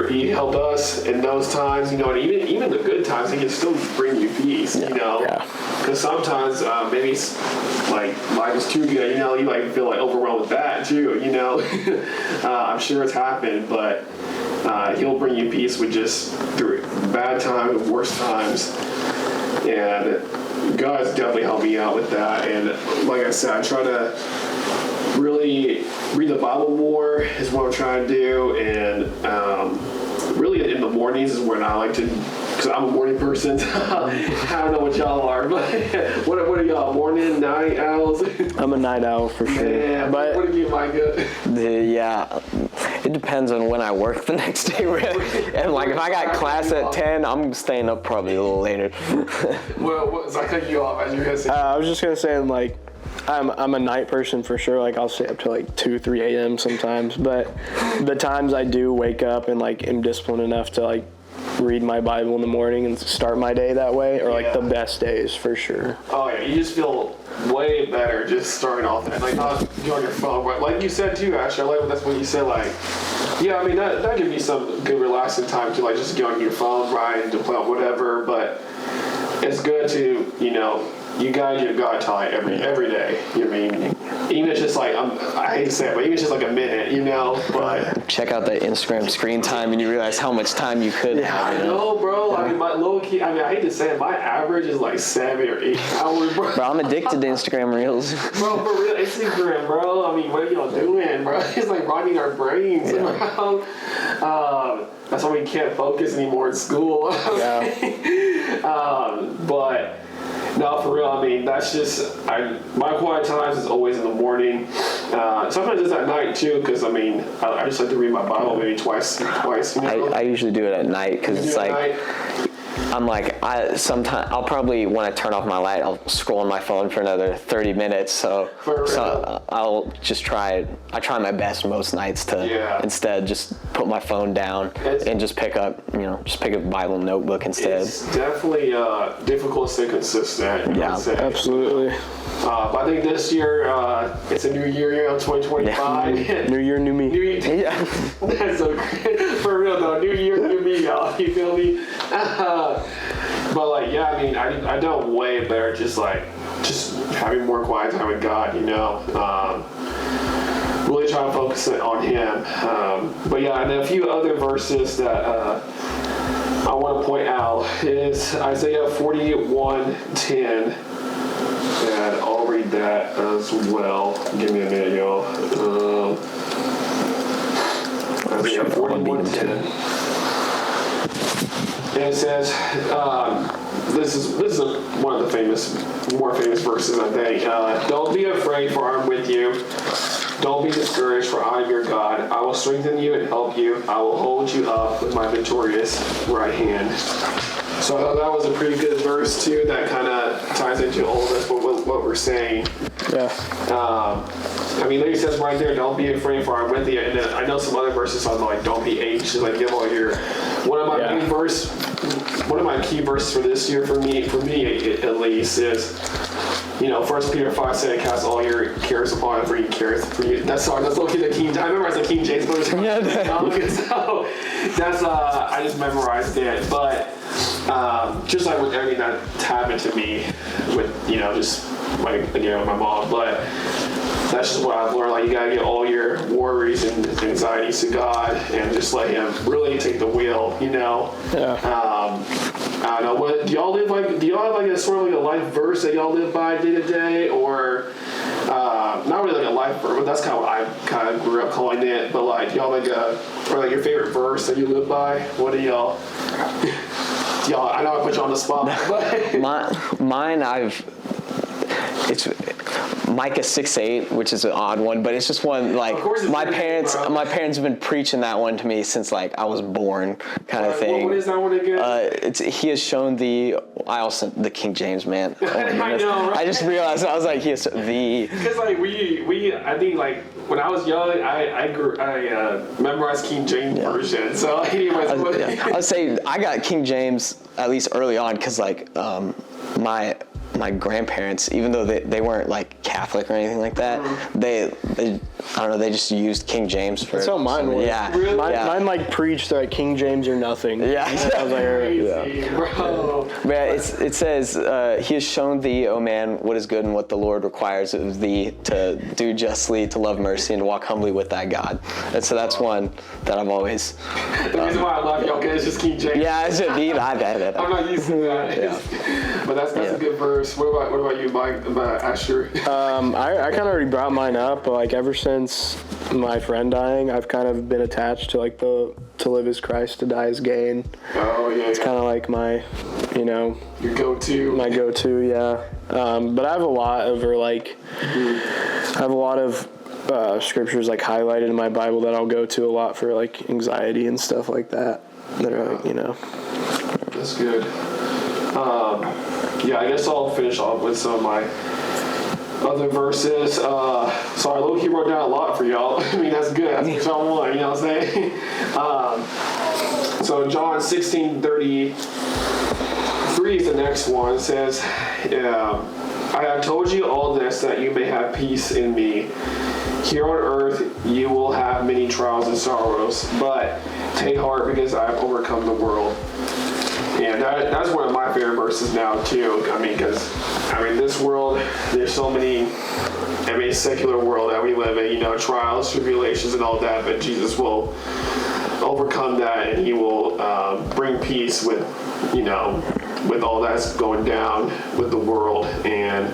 he helped us in those times, you know, and even the good times, he can still bring you peace, you know. Because sometimes maybe like life is too good, you know, you like feel like overwhelmed with that too, you know. I'm sure it's happened, but he'll bring you peace with just through bad times, worst times, and God's definitely helped me out with that. And like I said, I try to really read the Bible more is what I'm trying to do, and really in the mornings is when I like to, because I'm a morning person. I don't know what y'all are, but what are y'all, morning, night owls? I'm a night owl for sure. Yeah, but what are you, Micah? Yeah, it depends on when I work the next day, really. And like if I got class at 10, I'm staying up probably a little later. Well, so I cut you off as you were gonna say. I was just gonna say, like, I'm a night person for sure. Like, I'll stay up till like 2, 3 a.m. sometimes. But the times I do wake up and like am disciplined enough to like read my Bible in the morning and start my day that way are like the best days for sure. Oh yeah, you just feel way better just starting off that, like not you on your phone, but like you said too, actually, I like that's what you said, like, yeah, I mean that could be some good relaxing time to like just get on your phone, right, and to play on whatever, but it's good to, you know, you gotta give God time every day. You know what I mean? Even if it's just like, I hate to say it, but even if it's just like a minute, you know? But check out that Instagram screen time and you realize how much time you could have. I know, bro. I mean, my low key, I mean, I hate to say it, my average is like 7 or 8 hours, bro. Bro, I'm addicted to Instagram Reels. Bro, for real, Instagram, bro. I mean, what are y'all doing, bro? It's like rotting our brains, bro. That's why we can't focus anymore in school. But no, for real, I mean, that's just, my quiet times is always in the morning. Sometimes it's at night too, because I mean, I just like to read my Bible maybe twice, you know? I usually do it at night, because it's like, I'm like, sometimes I'll probably, when I turn off my light, I'll scroll on my phone for another 30 minutes. So I'll just I try my best most nights to instead just put my phone down and just pick up a Bible notebook instead. It's definitely difficult to stay consistent. Yeah, absolutely. But I think this year, it's a new year, 2025. Yeah. New year, new me. New year, Yeah. That's so great. For real though, new year, new me, y'all. You feel me? But like, yeah, I mean, I know way better just having more quiet time with God, you know. Really trying to focus on Him. But yeah, and a few other verses that I want to point out is Isaiah 41:10. And I'll read that as well. Give me a minute, y'all. Isaiah 41:10. And it says, this is one of the more famous verses, I think. Don't be afraid, for I am with you. Don't be discouraged, for I am your God. I will strengthen you and help you. I will hold you up with my victorious right hand. So I thought that was a pretty good verse too. That kind of ties into all of this, what we're saying. Yeah. I mean, like it says right there, don't be afraid, for I'm with you. And then I know some other verses on like, don't be anxious, like give all your. One of my key verses for this year, for me at least, is, you know, 1 Peter 5 said, cast all your cares upon him, for he careth for you. That's located in the King. I memorized the King James version. So that's I just memorized it. But just like with everything that's happened to me, with, you know, just like again with my mom, but that's just what I've learned. Like, you gotta get all your worries and anxieties to God and just let Him really take the wheel, you know. I don't know. What do y'all have like a sort of like a life verse that y'all live by day to day, or not really like a life verse, but that's kind of what I kind of grew up calling it. But like, y'all like your favorite verse that you live by? What do y'all? I know I put you on the spot. But Micah 6:8, which is an odd one, but it's just one like my parents have been preaching that one to me since like I was born, kind of thing. What is that one again? He has shown thee. I also the King James, man. Oh I know, right? I just realized I was like he has thee. Because like we I think like when I was young I memorized King James version. So anyways, I would say I got King James at least early on because like my grandparents, even though they weren't like Catholic or anything like that, they I don't know, they just used King James for. That's how mine was. Yeah, really? Mine like preached like King James or nothing. Yeah. I was like, Crazy, bro. Yeah, it says, he has shown thee, O man, what is good and what the Lord requires of thee, to do justly, to love mercy, and to walk humbly with thy God. And so that's one that I've always. The reason why I love y'all because it's just King James. Yeah, it's a beat. I bet it. I'm not used to that. But that's a good verse. What about you, Mike? About Asher? I kind of already brought mine up, but like ever since my friend dying, I've kind of been attached to like to live as Christ, to die as gain. Oh yeah. It's kind of like my, your go-to. My go-to, yeah. But I have a lot of scriptures like highlighted in my Bible that I'll go to a lot for like anxiety and stuff like that. That are like, That's good. I guess I'll finish off with some of my other verses. So I low-key wrote down a lot for y'all. I mean, that's good. That's what y'all want, you know what I'm saying? So John 16:33 is the next one. It says, I have told you all this that you may have peace in me. Here on earth you will have many trials and sorrows, but take heart because I have overcome the world. And that's one of my favorite verses now too. Because this world, there's so many, secular world that we live in, trials, tribulations and all that, but Jesus will overcome that and he will bring peace with all that's going down with the world. And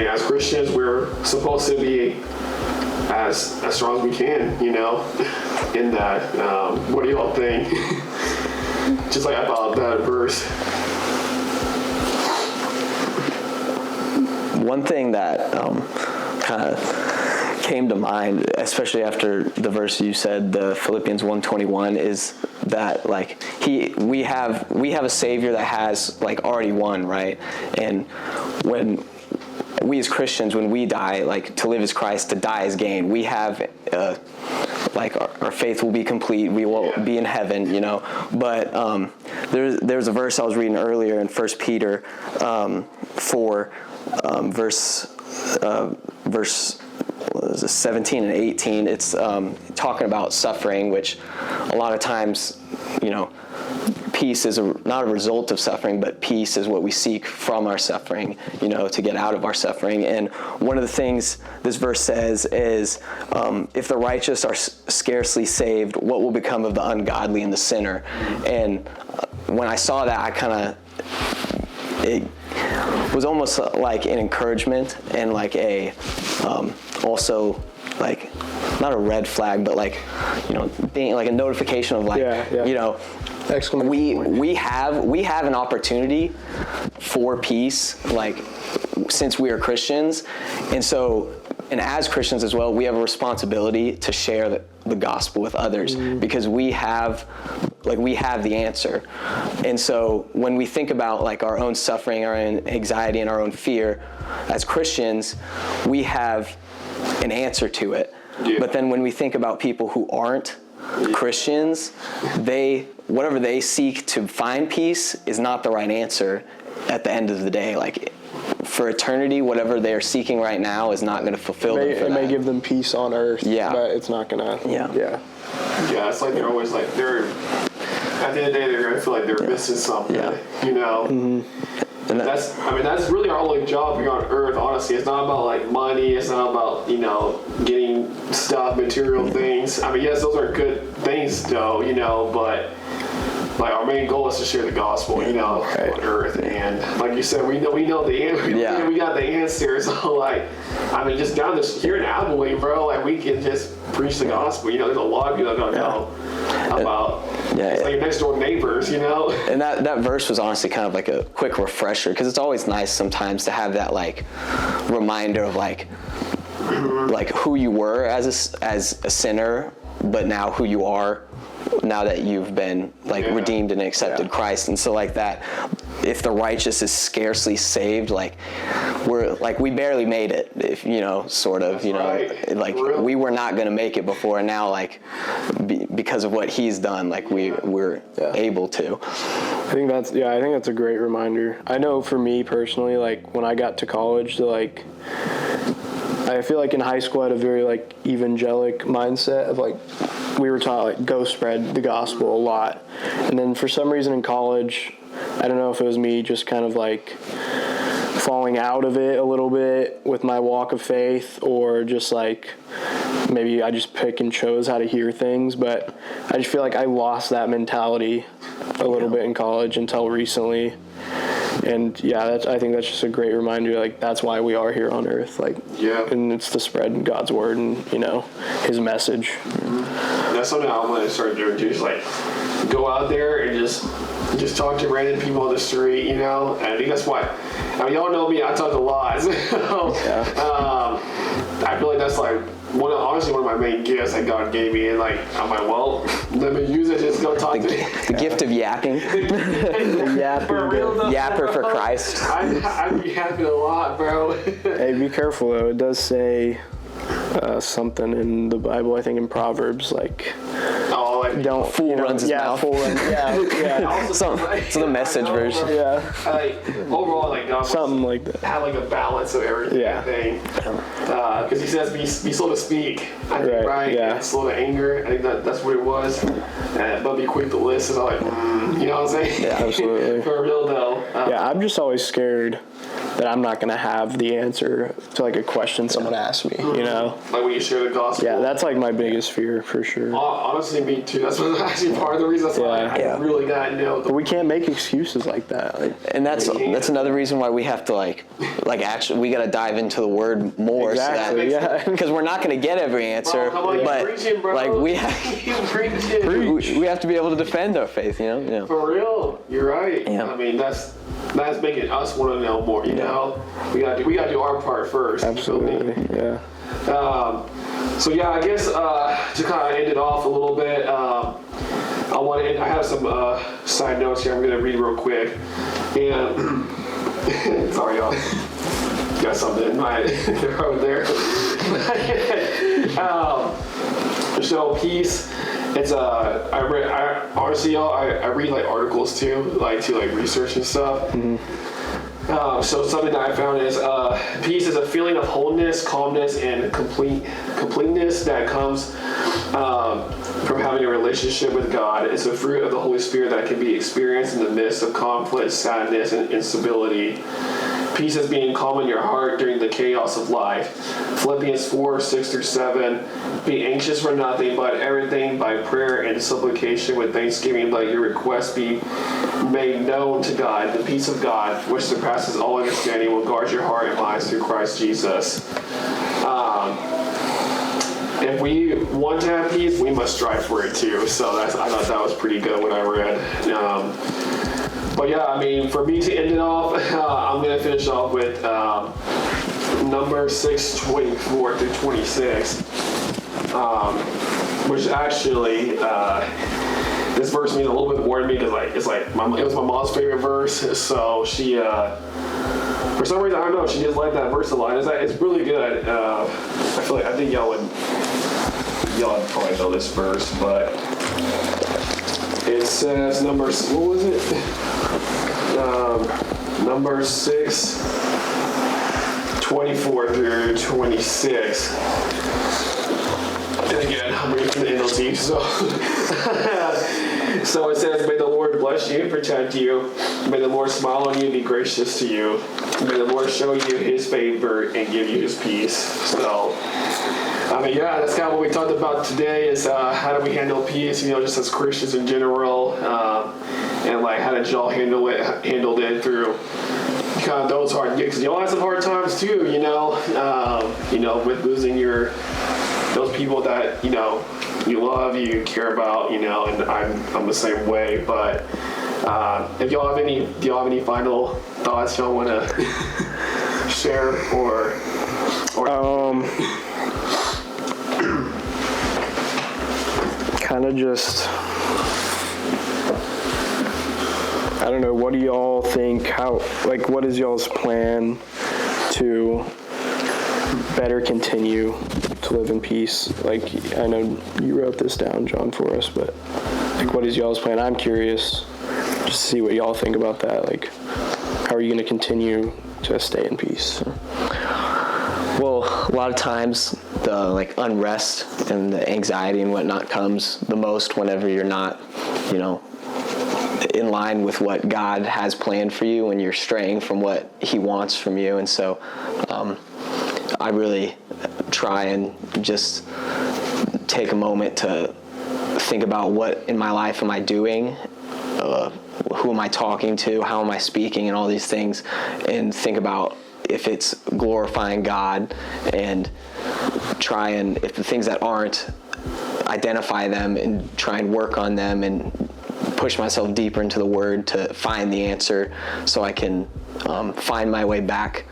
as Christians, we're supposed to be as strong as we can, in that. What do y'all think? Just like I thought that verse. One thing that kind of came to mind, especially after the verse you said, the Philippians 1:21, is that like we have a Savior that has like already won, right? And when we as Christians, when we die, like to live as Christ, to die as gain, we have like our faith will be complete. We will be in heaven, But there's a verse I was reading earlier in 1 Peter 4, verse 17 and 18. It's talking about suffering, which a lot of times, peace is not a result of suffering, but peace is what we seek from our suffering, to get out of our suffering. And one of the things this verse says is, if the righteous are scarcely saved, what will become of the ungodly and the sinner? And when I saw that, it was almost like an encouragement and like a, also like, not a red flag, but like, being like a notification of like, we have an opportunity for peace, like since we are Christians, and as Christians as well, we have a responsibility to share the gospel with others, because we have the answer. And so when we think about like our own suffering, our own anxiety, and our own fear, as Christians, we have an answer to it. Yeah. But then when we think about people who aren't Christians, whatever they seek to find peace is not the right answer at the end of the day. Like for eternity, whatever they are seeking right now is not going to fulfill them. It may give them peace on earth, but it's not going to. Yeah, it's like they're always like, at the end of the day, they're going to feel like they're missing something, Mm-hmm. And that's really our only job here on earth, honestly. It's not about like money, it's not about, getting stuff, material things. Yes, those are good things though, but like our main goal is to share the gospel, on earth. And like you said, we know the answer. We got the answer. So like, just down here in Abilene, bro, like we can just preach the gospel. There's a lot of people that don't know about Yeah, it's like your next door neighbors, you know? And that verse was honestly kind of like a quick refresher, because it's always nice sometimes to have that like reminder of like who you were as a sinner, but now who you are now that you've been like redeemed and accepted Christ. And so like that, if the righteous is scarcely saved, like we barely made it, if you know, sort of. That's right. Like we were not going to make it before, and now like because of what he's done, like we're able to. I think that's a great reminder. I know for me personally, like when I got to college, I feel like in high school I had a very like evangelic mindset of like we were taught like go spread the gospel a lot, and then for some reason in college, I don't know if it was me just kind of like falling out of it a little bit with my walk of faith, or just like maybe I just pick and chose how to hear things, but I just feel like I lost that mentality a little bit in college until recently. And I think that's just a great reminder. Like that's why we are here on earth. Like, and it's to spread God's word and His message. That's something I'm gonna start doing too. Just like go out there and just talk to random people on the street. And I think that's why. I mean, y'all know me. I talk a lot. So, I feel like that's like honestly one of my main gifts that God gave me, and like I'm like, well, let me use it. Just go talk to the gift of yapping. Yapper for Christ. I be yapping a lot, bro. Hey, be careful though. It does say something in the Bible. I think in Proverbs, like. Don't fool runs his mouth. Fool runs. So the Message version. Overall, like God something like that. Have like a balance of everything. I think because He says be slow to speak. I think right. Slow to anger. I think that's what it was. But be quick to listen. I'm like, you know what I'm saying? Yeah, absolutely. For real though. I'm just always scared that I'm not going to have the answer to like a question someone asks me, Like when you share the gospel. Yeah, that's like my biggest fear for sure. Honestly, me too. That's actually part of the reason. That's why I really got to know. But we can't make excuses like that. And that's another reason why we have to like actually we got to dive into the word more. Exactly. Because we're not going to get every answer, but preaching, bro. like we have to be able to defend our faith. For real, you're right. Yeah. I mean that's making us want to know more. We gotta do our part first. Absolutely. Yeah. So I guess to kind of end it off a little bit, I have some side notes here. I'm gonna read real quick. And sorry, y'all. Got something in my over there. So peace. It's I read like articles too, like to like research and stuff. So something that I found is peace is a feeling of wholeness, calmness, and completeness that comes from having a relationship with God. It's a fruit of the Holy Spirit that can be experienced in the midst of conflict, sadness, and instability. Peace is being calm in your heart during the chaos of life. Philippians 4:6-7. Be anxious for nothing, but everything by prayer and supplication with thanksgiving. Let your requests be made known to God. The peace of God, which surpasses all understanding, will guard your heart and minds through Christ Jesus. If we want to have peace, we must strive for it too. So I thought that was pretty good when I read. But I mean, for me to end it off, I'm going to finish off with number 6:24-26, which actually, this verse means a little bit more to me because it was my mom's favorite verse. So she, for some reason, I don't know, she just liked that verse a lot. It's really good. I think y'all would probably know this verse, but it says number 6:24-26. And again, I'm reading from the NLT, so it says, may the Lord bless you and protect you. May the Lord smile on you and be gracious to you. May the Lord show you His favor and give you His peace. So, I mean, that's kind of what we talked about today is how do we handle peace, just as Christians in general, and like how did y'all handled it through kind of those hard gigs. Y'all had some hard times too, with losing your those people that, you love, you care about, and I'm the same way. But if y'all have any final thoughts y'all want to share or kind of just, I don't know, what do y'all think, what is y'all's plan to better continue to live in peace? Like, I know you wrote this down, John, for us, but what is y'all's plan? I'm curious just to see what y'all think about that. Like, how are you going to continue to stay in peace? Well, a lot of times the unrest and the anxiety and whatnot comes the most whenever you're not, in line with what God has planned for you, and you're straying from what He wants from you. And so I really try and just take a moment to think about what in my life am I doing, who am I talking to, how am I speaking, and all these things, and think about if it's glorifying God, and try and, if the things that aren't, identify them and try and work on them and push myself deeper into the Word to find the answer, so I can find my way back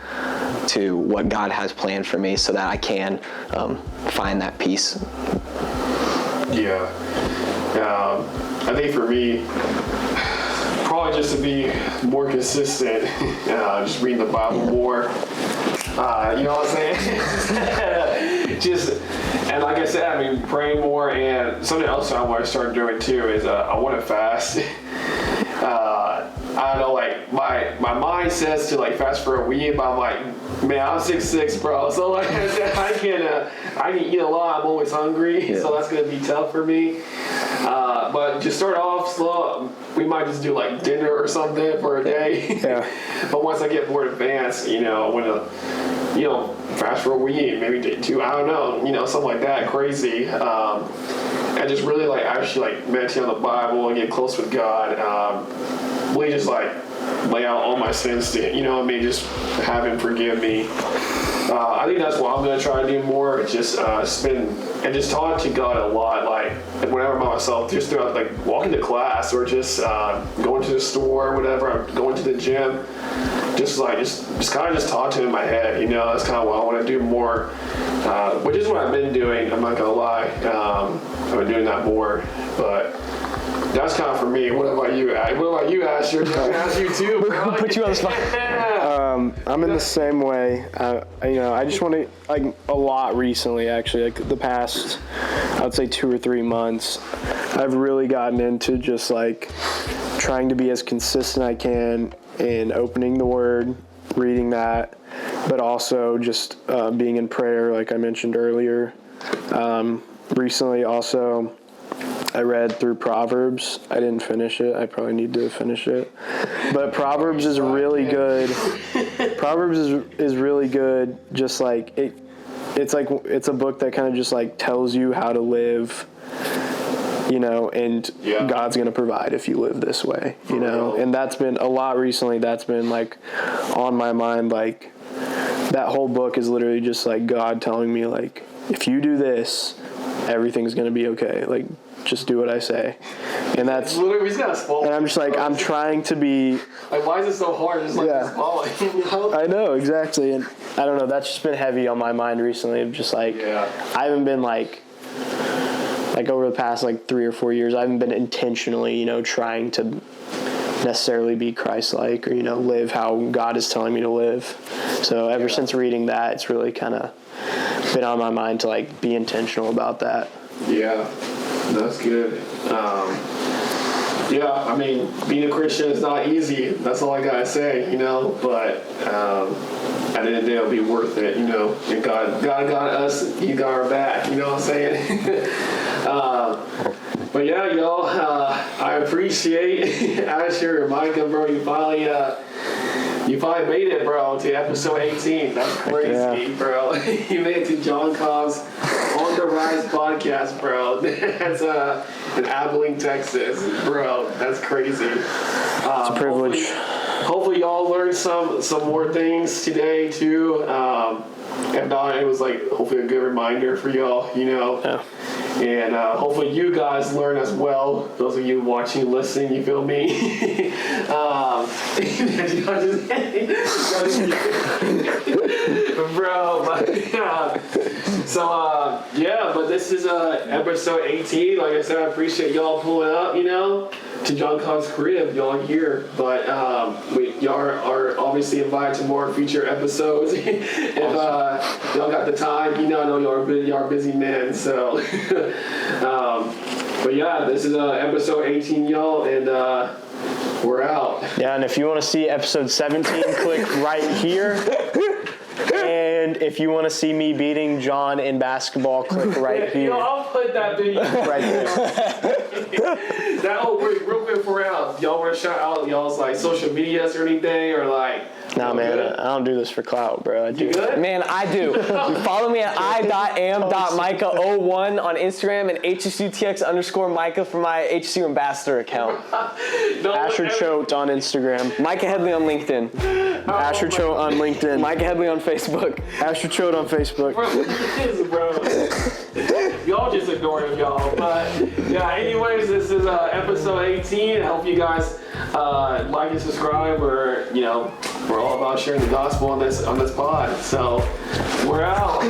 to what God has planned for me, so that I can find that peace. Yeah. I think for me, probably just to be more consistent, just reading the Bible more. You know what I'm saying? And like I said, praying more, and something else I want to start doing too is I want to fast. I don't know, my mind says to fast for a week, but I'm like, man, I'm 6'6", bro. So I can eat a lot. I'm always hungry, so that's gonna be tough for me. But just start off slow. We might just do dinner or something for a day. Yeah. But once I get more advanced, I want to, fast for a week, maybe 2. I don't know, something like that, crazy. And just really actually meditate on the Bible and get close with God. Really just lay out all my sins to just have Him forgive me. I think that's what I'm going to try to do more. It's just spend and just talk to God a lot, whenever I'm by myself, just throughout walking to class, or just going to the store or whatever, I'm going to the gym. Just kind of just talk to Him in my head, that's kind of what I want to do more, which is what I've been doing, I'm not gonna lie. I've been doing that more, but that's kind of for me. What about you, Asher? I can ask you too, bro. Put you on the spot. I'm in the same way. I just want to, a lot recently, actually, the past, I would say 2 or 3 months, I've really gotten into just trying to be as consistent I can in opening the Word, reading that, but also just being in prayer, like I mentioned earlier. Recently also, I read through Proverbs. I didn't finish it. I probably need to finish it. But Proverbs is really good. Proverbs is really good. Just it's a book that kind of just tells you how to live, and God's going to provide if you live this way, and that's been a lot recently. That's been on my mind. That whole book is literally just God telling me if you do this, everything's going to be okay. Just do what I say. And that's literally, he's got a small. And I'm just I'm trying to be. Why is it so hard? It's small. I know, exactly. And I don't know, that's just been heavy on my mind recently. Of just I haven't been over the past 3 or 4 years, I haven't been intentionally, trying to necessarily be Christ-like or, live how God is telling me to live. So ever since reading that, it's really kind of been on my mind to be intentional about that. Yeah. That's good. Being a Christian is not easy. That's all I gotta say, But at the end of the day, it'll be worth it, And God got us. He got our back. You know what I'm saying? But yeah, y'all. I appreciate Asher and Micah, bro. You finally made it, bro, to episode 18. That's crazy, bro. You made it to John Cobb's On the Rise podcast, bro. That's in Abilene, Texas, bro. That's crazy. It's a privilege. Hopefully y'all learned some more things today too. if not, it was like hopefully a good reminder for y'all, you know. Yeah. And hopefully you guys learn as well. Those of you watching, listening, you feel me? Bro, but so yeah, but this is episode 18. Like I said, I appreciate y'all pulling up, you know, to John Con's crib. Y'all are here, but y'all are obviously invited to more future episodes if y'all got the time. You know, I know y'all are busy men, so. But yeah, this is episode 18, y'all, and we're out. Yeah, and if you want to see episode 17, click right here. And if you want to see me beating John in basketball, click right here. Yo, I'll put that video Right there. real quick for real. Y'all want to shout out y'all's like social medias or anything, or like? Nah, man, I don't do this for clout, bro. I do. You good? Man, I do. Follow me at i.am.micah01 on Instagram and HSUTX_Micah for my HSU ambassador account. Asher Choate on Instagram. Micah Headley on LinkedIn. Asher Choate on LinkedIn. Micah Headley on Facebook. Asher Choate on Facebook. Bro. Y'all just ignore him, y'all. But yeah, anyways, this is episode 18. I hope you guys like and subscribe. We're all about sharing the gospel on this pod. So we're out.